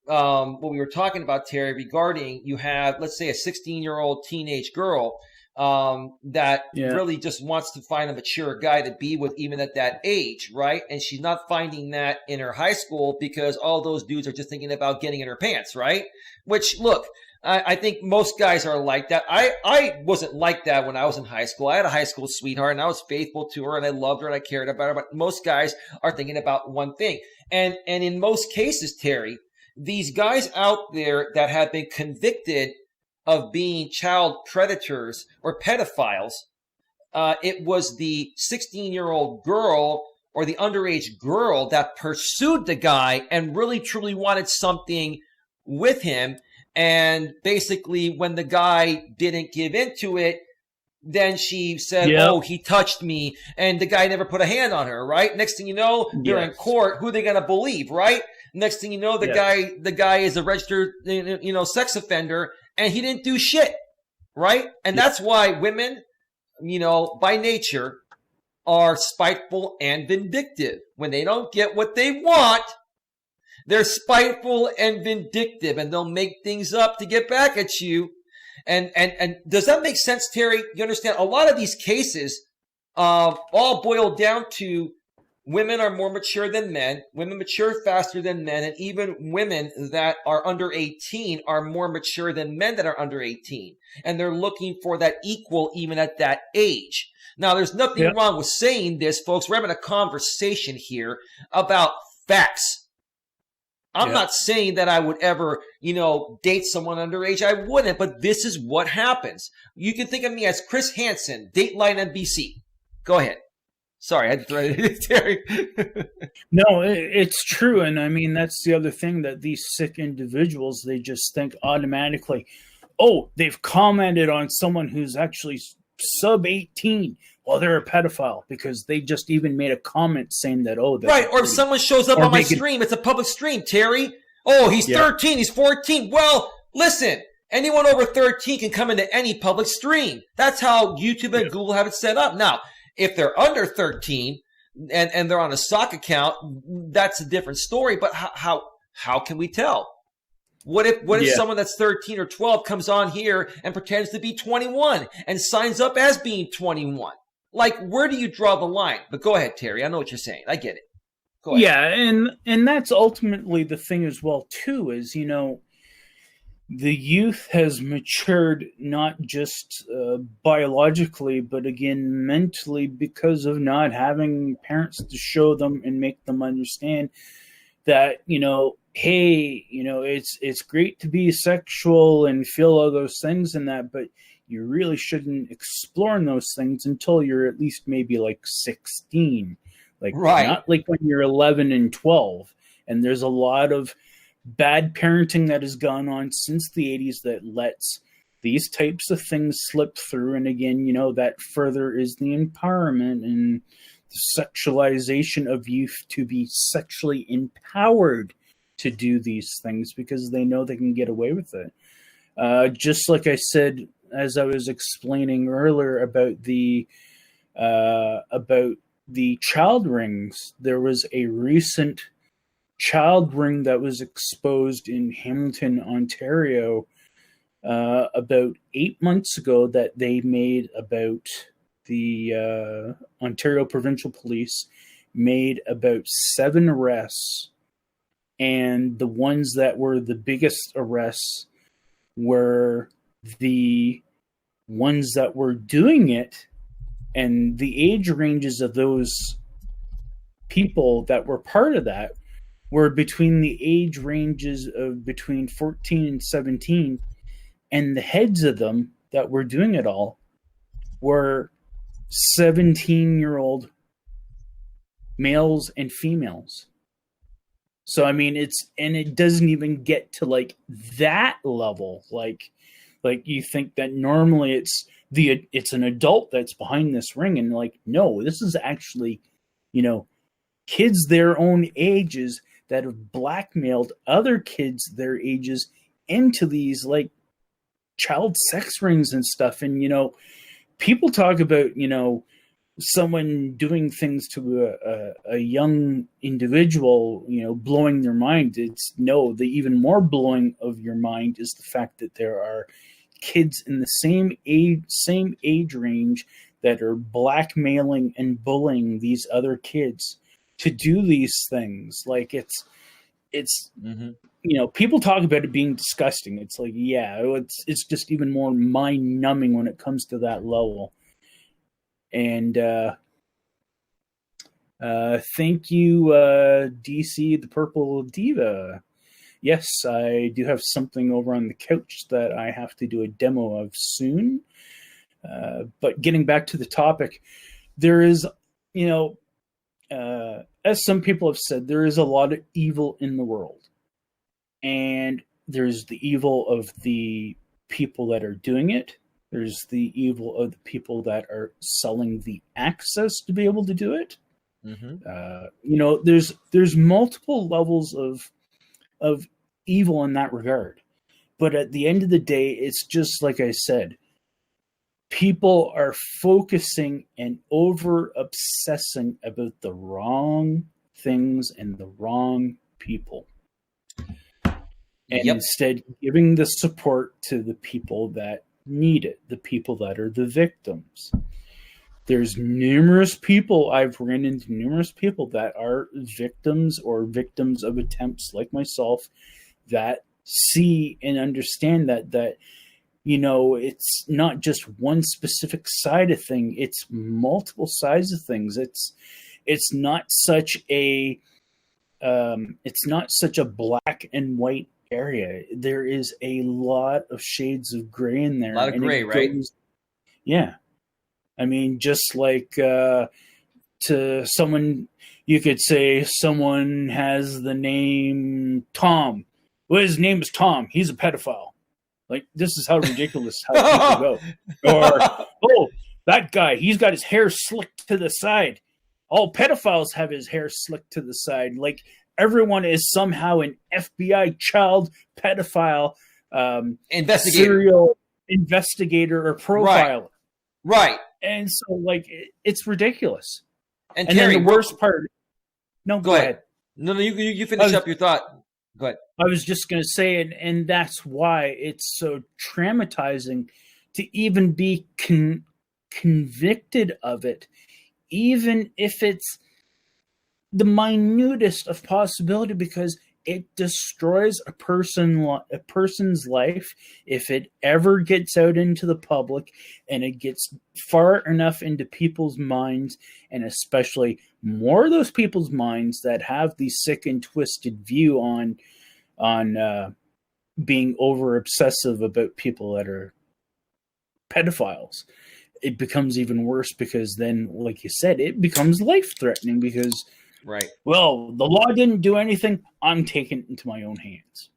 what we were talking about, Terry, regarding you have, let's say, a 16-year-old teenage girl that Yeah. really just wants to find a mature guy to be with even at that age, right? And she's not finding that in her high school because all those dudes are just thinking about getting in her pants, right? Which, look, I think most guys are like that. I wasn't like that when I was in high school. I had a high school sweetheart and I was faithful to her and I loved her and I cared about her. But most guys are thinking about one thing. And in most cases, Terry, these guys out there that have been convicted of being child predators or pedophiles, it was the 16-year-old girl or the underage girl that pursued the guy and really truly wanted something with him. And basically, when the guy didn't give into it, then she said, Yep. oh, he touched me. And the guy never put a hand on her, right? Next thing you know, they're in Yes. court. Who are they going to believe, right? Next thing you know, the guy is a registered, sex offender and he didn't do shit, right? And that's why women, by nature are spiteful and vindictive. When they don't get what they want, they're spiteful and vindictive, and they'll make things up to get back at you. And does that make sense, Terry? You understand? A lot of these cases all boil down to women are more mature than men. Women mature faster than men, and even women that are under 18 are more mature than men that are under 18. And they're looking for that equal even at that age. Now, there's nothing wrong with saying this, folks. We're having a conversation here about facts. I'm not saying that I would ever, date someone underage. I wouldn't, but this is what happens. You can think of me as Chris Hansen, Dateline NBC. Go ahead. Sorry, I had to throw it in, Terry. No, it's true. And I mean, that's the other thing, that these sick individuals, they just think automatically, oh, they've commented on someone who's actually sub 18. Well, they're a pedophile because they just even made a comment saying that, oh, that's right. Or if someone shows up on my stream, it's a public stream, Terry. Oh, he's 13, he's 14. Well, listen, anyone over 13 can come into any public stream. That's how YouTube and Google have it set up. Now, if they're under 13 and they're on a sock account, that's a different story. But how can we tell? What if someone that's 13 or 12 comes on here and pretends to be 21 and signs up as being 21? Like, where do you draw the line? But go ahead, Terry. I know what you're saying. I get it. Go ahead. Yeah, and that's ultimately the thing as well, too, is, the youth has matured not just biologically, but again, mentally, because of not having parents to show them and make them understand that, hey, it's great to be sexual and feel all those things and that, but you really shouldn't explore those things until you're at least maybe like 16. Like, not like when you're 11 and 12. And there's a lot of bad parenting that has gone on since the 80s that lets these types of things slip through. And again, that further is the empowerment and the sexualization of youth to be sexually empowered to do these things because they know they can get away with it. Just like I said, as I was explaining earlier about the child rings, there was a recent child ring that was exposed in Hamilton, Ontario, about 8 months ago that they made about the Ontario Provincial Police made about 7 arrests, and the ones that were the biggest arrests were the ones that were doing it, and the age ranges of those people that were part of that were between the age ranges of between 14 and 17, and the heads of them that were doing it all were 17-year-old males and females. So I mean, it doesn't even get to like that level. Like you think that normally it's an adult that's behind this ring, and like, no, this is actually, kids their own ages that have blackmailed other kids their ages into these like child sex rings and stuff. And people talk about someone doing things to a young individual, blowing their mind. It's no, the even more blowing of your mind is the fact that there are kids in the same age range that are blackmailing and bullying these other kids to do these things. Like it's people talk about it being disgusting. It's like, yeah, it's just even more mind numbing when it comes to that level. And thank you, DC, the Purple Diva. Yes, I do have something over on the couch that I have to do a demo of soon. But getting back to the topic, there is, as some people have said, there is a lot of evil in the world. And there's the evil of the people that are doing it. There's the evil of the people that are selling the access to be able to do it. Mm-hmm. There's multiple levels of evil in that regard. But at the end of the day, it's just like I said, people are focusing and over obsessing about the wrong things and the wrong people. And instead giving the support to the people that need it, the people that are the victims. There's numerous people, I've ran into numerous people that are victims or victims of attempts like myself that see and understand that it's not just one specific side of thing, it's multiple sides of things. It's not such a black and white area. There is a lot of shades of gray in there. A lot of gray, right? Yeah. I mean, just like to someone, you could say someone has the name Tom. Well, his name is Tom. He's a pedophile. Like, this is how ridiculous how people go. Or, oh, that guy, he's got his hair slicked to the side. All pedophiles have his hair slicked to the side. Like, everyone is somehow an FBI child pedophile serial investigator or profiler. Right. And so, like, it's ridiculous. And Terry, then the worst part... No, go ahead. No, you finish up your thought. Go ahead. I was just going to say, and that's why it's so traumatizing to even be convicted of it, even if it's the minutest of possibility, because it destroys a person's life if it ever gets out into the public and it gets far enough into people's minds, and especially more of those people's minds that have the sick and twisted view on being over obsessive about people that are pedophiles. It becomes even worse because then, like you said, it becomes life-threatening because, right. Well, the law didn't do anything. I'm taking it into my own hands.